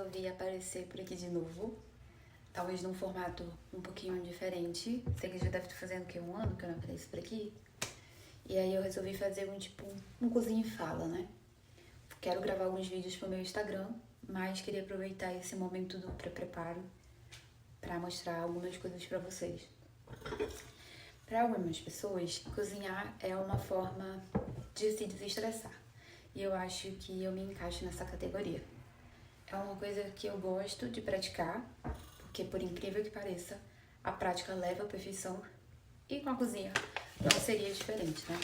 resolvi aparecer por aqui de novo. Talvez num formato um pouquinho diferente. Sei que já deve estar fazendo o quê? Um ano que eu não apareço por aqui. E aí eu resolvi fazer um cozinha e fala, né? Quero gravar alguns vídeos pro meu Instagram, mas queria aproveitar esse momento do pré-preparo pra mostrar algumas coisas pra vocês. Para algumas pessoas, cozinhar é uma forma de se desestressar. E eu acho que eu me encaixo nessa categoria. É uma coisa que eu gosto de praticar, porque por incrível que pareça, a prática leva à perfeição e com a cozinha não seria diferente, né?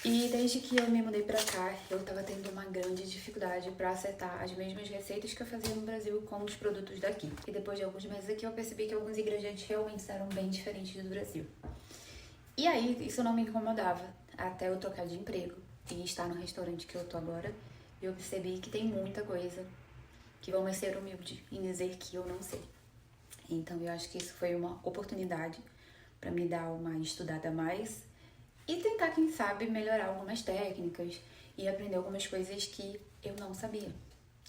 E desde que eu me mudei pra cá, eu tava tendo uma grande dificuldade pra acertar as mesmas receitas que eu fazia no Brasil com os produtos daqui. E depois de alguns meses aqui, eu percebi que alguns ingredientes realmente eram bem diferentes do Brasil. E aí, isso não me incomodava, até eu trocar de emprego e estar no restaurante que eu tô agora. Eu percebi que tem muita coisa que vão me ser humilde em dizer que eu não sei. Então, eu acho que isso foi uma oportunidade pra me dar uma estudada a mais e tentar, quem sabe, melhorar algumas técnicas e aprender algumas coisas que eu não sabia.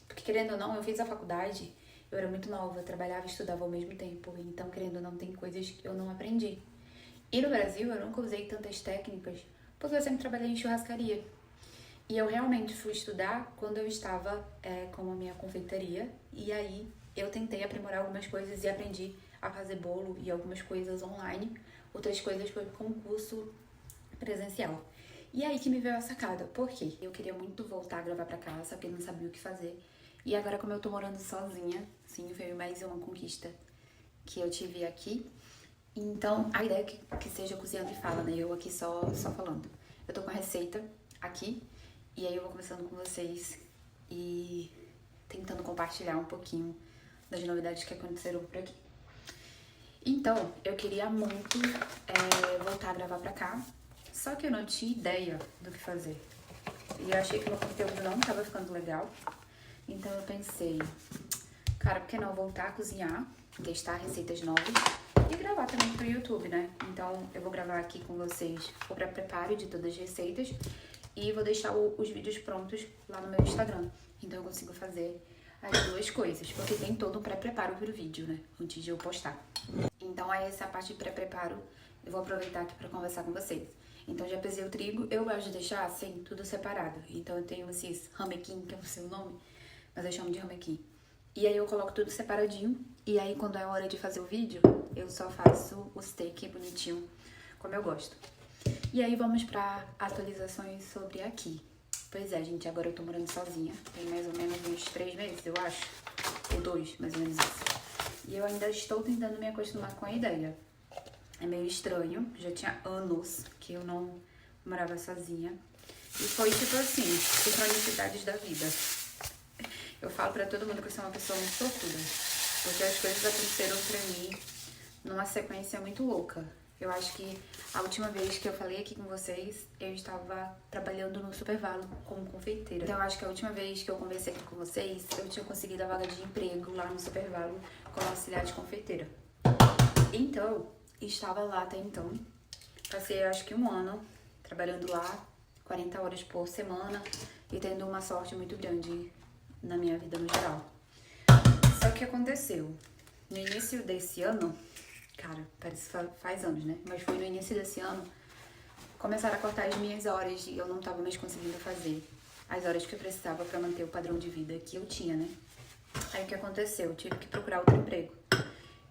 Porque, querendo ou não, eu fiz a faculdade, eu era muito nova, trabalhava e estudava ao mesmo tempo. Então, querendo ou não, tem coisas que eu não aprendi. E no Brasil, eu nunca usei tantas técnicas, porque eu sempre trabalhei em churrascaria. E eu realmente fui estudar quando eu estava com a minha confeitaria. E aí, eu tentei aprimorar algumas coisas e aprendi a fazer bolo e algumas coisas online. Outras coisas foi com curso presencial. E aí que me veio a sacada. Por quê? Eu queria muito voltar a gravar pra casa, só que eu não sabia o que fazer. E agora, como eu tô morando sozinha, sim, veio mais uma conquista que eu tive aqui. Então, a ideia é que seja cozinhando e fala, né? Eu aqui só falando. Eu tô com a receita aqui, e aí eu vou conversando com vocês e tentando compartilhar um pouquinho das novidades que aconteceram por aqui. Então, eu queria muito voltar a gravar pra cá, só que eu não tinha ideia do que fazer. E eu achei que meu conteúdo não tava ficando legal. Então eu pensei, cara, por que não voltar a cozinhar, testar receitas novas e gravar também pro YouTube, né? Então eu vou gravar aqui com vocês o pré-preparo de todas as receitas e vou deixar os vídeos prontos lá no meu Instagram. Então eu consigo fazer as duas coisas, porque tem todo um pré-preparo pro vídeo, né? Antes de eu postar. Então essa parte de pré-preparo eu vou aproveitar aqui pra conversar com vocês. Então já pesei o trigo, eu gosto de deixar assim, tudo separado. Então eu tenho esses ramequim, que eu não sei o nome, mas eu chamo de ramequim. E aí eu coloco tudo separadinho, e aí quando é hora de fazer o vídeo, eu só faço o steak bonitinho, como eu gosto. E aí vamos pra atualizações sobre aqui. Pois é, gente, agora eu tô morando sozinha, tem mais ou menos uns 3 meses, eu acho, ou 2, mais ou menos isso. E eu ainda estou tentando me acostumar com a ideia. É meio estranho, já tinha anos que eu não morava sozinha. E foi tipo assim, sincronicidades da vida. Eu falo pra todo mundo que eu sou uma pessoa muito sortuda, porque as coisas aconteceram pra mim numa sequência muito louca. Eu acho que a última vez que eu falei aqui com vocês, eu estava trabalhando no Supervalo como confeiteira. Então eu acho que a última vez que eu conversei aqui com vocês, eu tinha conseguido a vaga de emprego lá no Supervalo como auxiliar de confeiteira. Então, estava lá até então. Passei acho que 1 ano trabalhando lá, 40 horas por semana e tendo uma sorte muito grande na minha vida no geral. Só que aconteceu, no início desse ano, cara, parece que faz anos, né? Mas foi no início desse ano, começaram a cortar as minhas horas e eu não tava mais conseguindo fazer as horas que eu precisava pra manter o padrão de vida que eu tinha, né? Aí o que aconteceu? Eu tive que procurar outro emprego.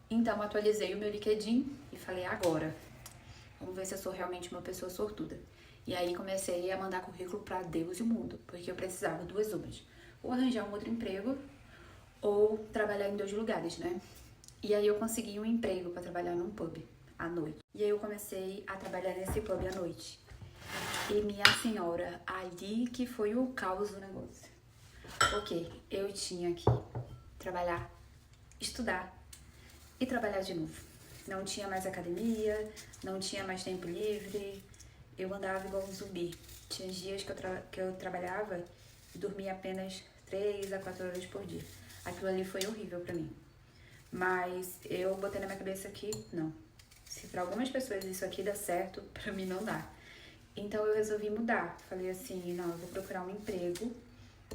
Então atualizei o meu LinkedIn e falei, agora, vamos ver se eu sou realmente uma pessoa sortuda. E aí comecei a mandar currículo pra Deus e o mundo, porque eu precisava 2 umas. Ou arranjar um outro emprego, ou trabalhar em 2 lugares, né? E aí eu consegui um emprego pra trabalhar num pub à noite. E aí eu comecei a trabalhar nesse pub à noite. E minha senhora, ali que foi o caos do negócio. Porque eu tinha que trabalhar, estudar e trabalhar de novo. Não tinha mais academia, não tinha mais tempo livre. Eu andava igual um zumbi. Tinha dias que eu trabalhava e dormia apenas 3 a 4 horas por dia. Aquilo ali foi horrível pra mim. Mas eu botei na minha cabeça que não. Se pra algumas pessoas isso aqui dá certo, pra mim não dá. Então eu resolvi mudar. Falei assim, não, eu vou procurar um emprego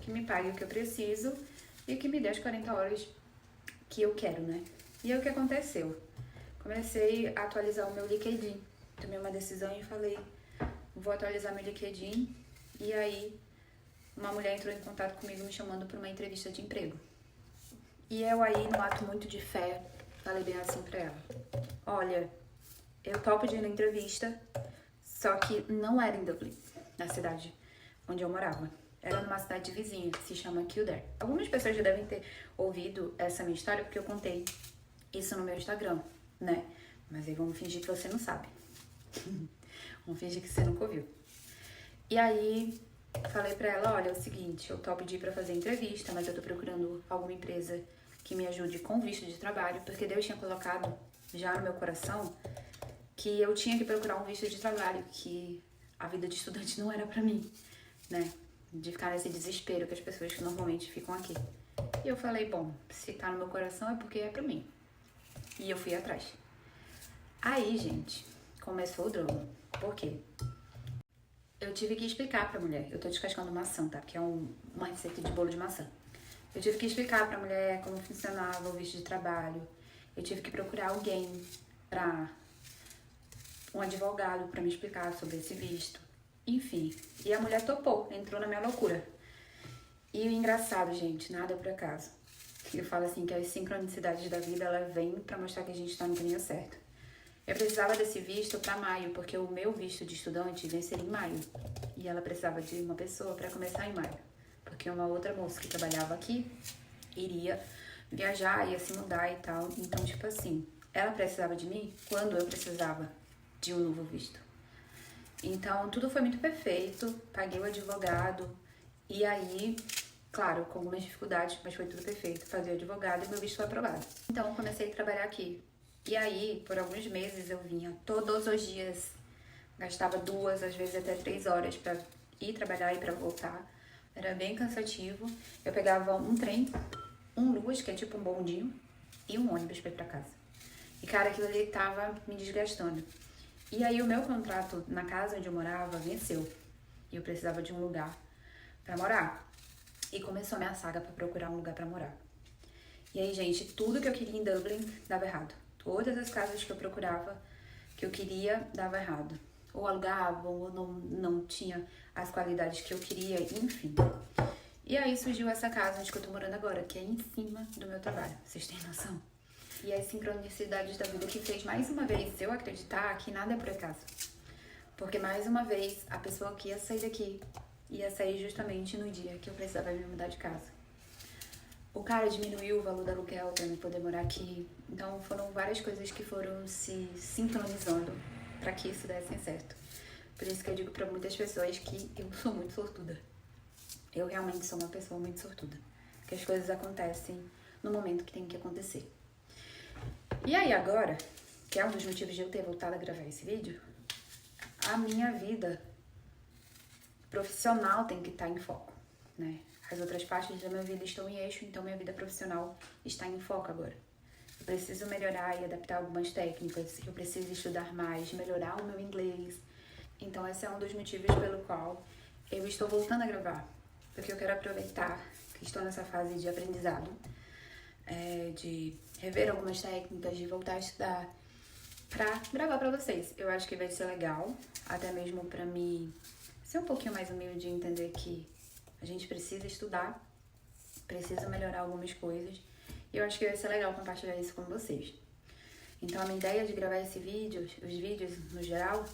que me pague o que eu preciso e que me dê as 40 horas que eu quero, né? E aí o que aconteceu? Comecei a atualizar o meu LinkedIn. Tomei uma decisão e falei, vou atualizar meu LinkedIn. E aí uma mulher entrou em contato comigo me chamando para uma entrevista de emprego. E eu aí, no ato muito de fé, falei bem assim pra ela. Olha, eu topo de ir na entrevista, só que não era em Dublin, na cidade onde eu morava. Era numa cidade vizinha, que se chama Kildare. Algumas pessoas já devem ter ouvido essa minha história, porque eu contei isso no meu Instagram, né? Mas aí vamos fingir que você não sabe. Vamos fingir que você nunca ouviu. E aí, falei pra ela, olha, é o seguinte, eu topo de ir pra fazer entrevista, mas eu tô procurando alguma empresa que me ajude com visto de trabalho, porque Deus tinha colocado já no meu coração que eu tinha que procurar um visto de trabalho, que a vida de estudante não era pra mim, né? De ficar nesse desespero que as pessoas que normalmente ficam aqui. E eu falei, bom, se tá no meu coração é porque é pra mim. E eu fui atrás. Aí, gente, começou o drama. Por quê? Eu tive que explicar pra mulher. Eu tô descascando maçã, tá? Que é uma receita de bolo de maçã. Eu tive que explicar pra mulher como funcionava o visto de trabalho. Eu tive que procurar alguém um advogado pra me explicar sobre esse visto. Enfim, e a mulher topou, entrou na minha loucura. E o engraçado, gente, nada é por acaso. Eu falo assim que as sincronicidades da vida, ela vem pra mostrar que a gente tá no caminho certo. Eu precisava desse visto pra maio, porque o meu visto de estudante venceria em maio. E ela precisava de uma pessoa pra começar em maio. Porque uma outra moça que trabalhava aqui iria viajar, ia se mudar e tal. Então, tipo assim, ela precisava de mim quando eu precisava de um novo visto. Então, tudo foi muito perfeito, paguei o advogado e aí, claro, com algumas dificuldades, mas foi tudo perfeito. Paguei o advogado e meu visto foi aprovado. Então, comecei a trabalhar aqui. E aí, por alguns meses, eu vinha todos os dias, gastava 2, às vezes até 3 horas pra ir trabalhar e pra voltar. Era bem cansativo. Eu pegava um trem, um Luz, que é tipo um bondinho, e um ônibus pra ir pra casa. E, cara, aquilo ali tava me desgastando. E aí, o meu contrato na casa onde eu morava venceu. E eu precisava de um lugar pra morar. E começou a minha saga pra procurar um lugar pra morar. E aí, gente, tudo que eu queria em Dublin dava errado. Todas as casas que eu procurava, que eu queria, dava errado. Ou alugavam, ou não tinha as qualidades que eu queria, enfim. E aí surgiu essa casa onde eu tô morando agora, que é em cima do meu trabalho. Vocês têm noção? E as sincronicidades da vida que fez mais uma vez eu acreditar que nada é por acaso. Porque mais uma vez, a pessoa que ia sair daqui ia sair justamente no dia que eu precisava me mudar de casa. O cara diminuiu o valor do aluguel pra eu poder morar aqui. Então foram várias coisas que foram se sincronizando pra que isso desse certo. Por isso que eu digo pra muitas pessoas que eu sou muito sortuda. Eu realmente sou uma pessoa muito sortuda. Que as coisas acontecem no momento que tem que acontecer. E aí agora, que é um dos motivos de eu ter voltado a gravar esse vídeo, a minha vida profissional tem que estar em foco, né? As outras partes da minha vida estão em eixo, então minha vida profissional está em foco agora. Eu preciso melhorar e adaptar algumas técnicas, eu preciso estudar mais, melhorar o meu inglês. Então esse é um dos motivos pelo qual eu estou voltando a gravar. Porque eu quero aproveitar que estou nessa fase de aprendizado, de rever algumas técnicas, de voltar a estudar, pra gravar pra vocês. Eu acho que vai ser legal, até mesmo pra me ser um pouquinho mais humilde e entender que a gente precisa estudar, precisa melhorar algumas coisas. E eu acho que vai ser legal compartilhar isso com vocês. Então a minha ideia de gravar esse vídeo, os vídeos no geral,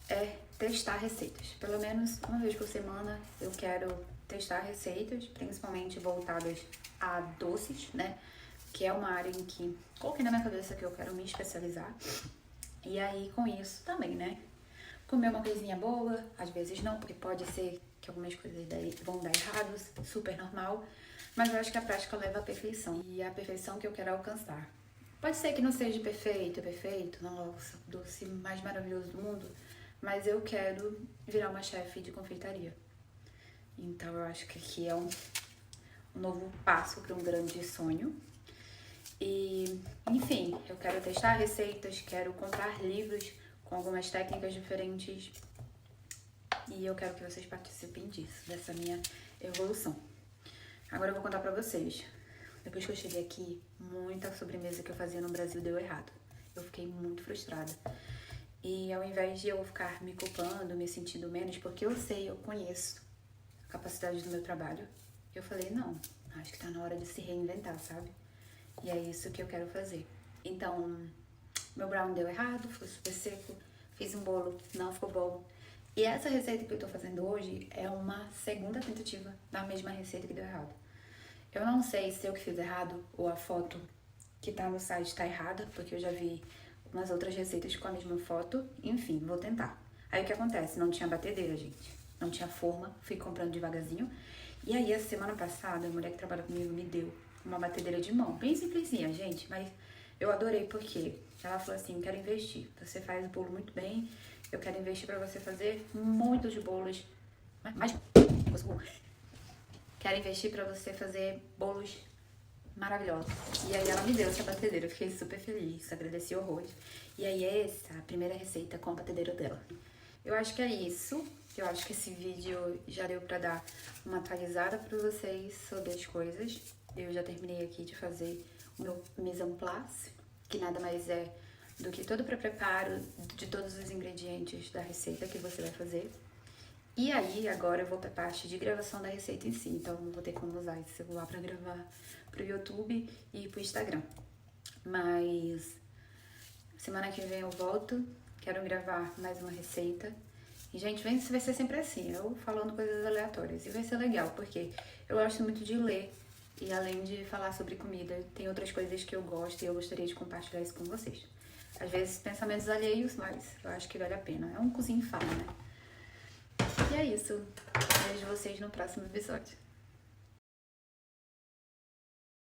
é testar receitas. Pelo menos uma vez por semana eu quero testar receitas, principalmente voltadas a doces, né? Que é uma área em que coloquei na minha cabeça que eu quero me especializar. E aí com isso também, né? Comer uma coisinha boa, às vezes não, porque pode ser que algumas coisas vão dar errado, super normal, mas eu acho que a prática leva à perfeição, e é a perfeição que eu quero alcançar. Pode ser que não seja perfeito, nossa, o doce mais maravilhoso do mundo, mas eu quero virar uma chefe de confeitaria. Então eu acho que aqui é um novo passo para um grande sonho. E, enfim, eu quero testar receitas, quero comprar livros com algumas técnicas diferentes. E eu quero que vocês participem disso, dessa minha evolução. Agora eu vou contar pra vocês. Depois que eu cheguei aqui, muita sobremesa que eu fazia no Brasil deu errado. Eu fiquei muito frustrada. E ao invés de eu ficar me culpando, me sentindo menos, porque eu sei, eu conheço a capacidade do meu trabalho, eu falei, não, acho que tá na hora de se reinventar, sabe? E é isso que eu quero fazer. Então, meu brownie deu errado, ficou super seco, fiz um bolo, não ficou bom. E essa receita que eu tô fazendo hoje é uma segunda tentativa da mesma receita que deu errado. Eu não sei se eu que fiz errado ou a foto que tá no site tá errada, porque eu já vi umas outras receitas com a mesma foto. Enfim, vou tentar. Aí o que acontece? Não tinha batedeira, gente. Não tinha forma, fui comprando devagarzinho. E aí, a semana passada, a mulher que trabalha comigo me deu uma batedeira de mão. Bem simplesinha, gente, mas eu adorei porque ela falou assim, quero investir. Você faz o bolo muito bem, eu quero investir pra você fazer muitos bolos. Mais quero investir pra você fazer bolos maravilhosos. E aí ela me deu essa batedeira, eu fiquei super feliz, agradeci horrores. E aí essa é a primeira receita com a batedeira dela. Eu acho que é isso. Eu acho que esse vídeo já deu pra dar uma atualizada pra vocês sobre as coisas. Eu já terminei aqui de fazer o meu mise en place, que nada mais é do que todo o preparo de todos os ingredientes da receita que você vai fazer. E aí, agora eu vou pra parte de gravação da receita em si, então não vou ter como usar esse celular pra gravar pro YouTube e pro Instagram. Mas semana que vem eu volto, quero gravar mais uma receita. E, gente, vai ser sempre assim, eu falando coisas aleatórias. E vai ser legal, porque eu gosto muito de ler. E além de falar sobre comida, tem outras coisas que eu gosto e eu gostaria de compartilhar isso com vocês. Às vezes, pensamentos alheios, mas eu acho que vale a pena. É um cozinho fala, né? E é isso. Vejo vocês no próximo episódio.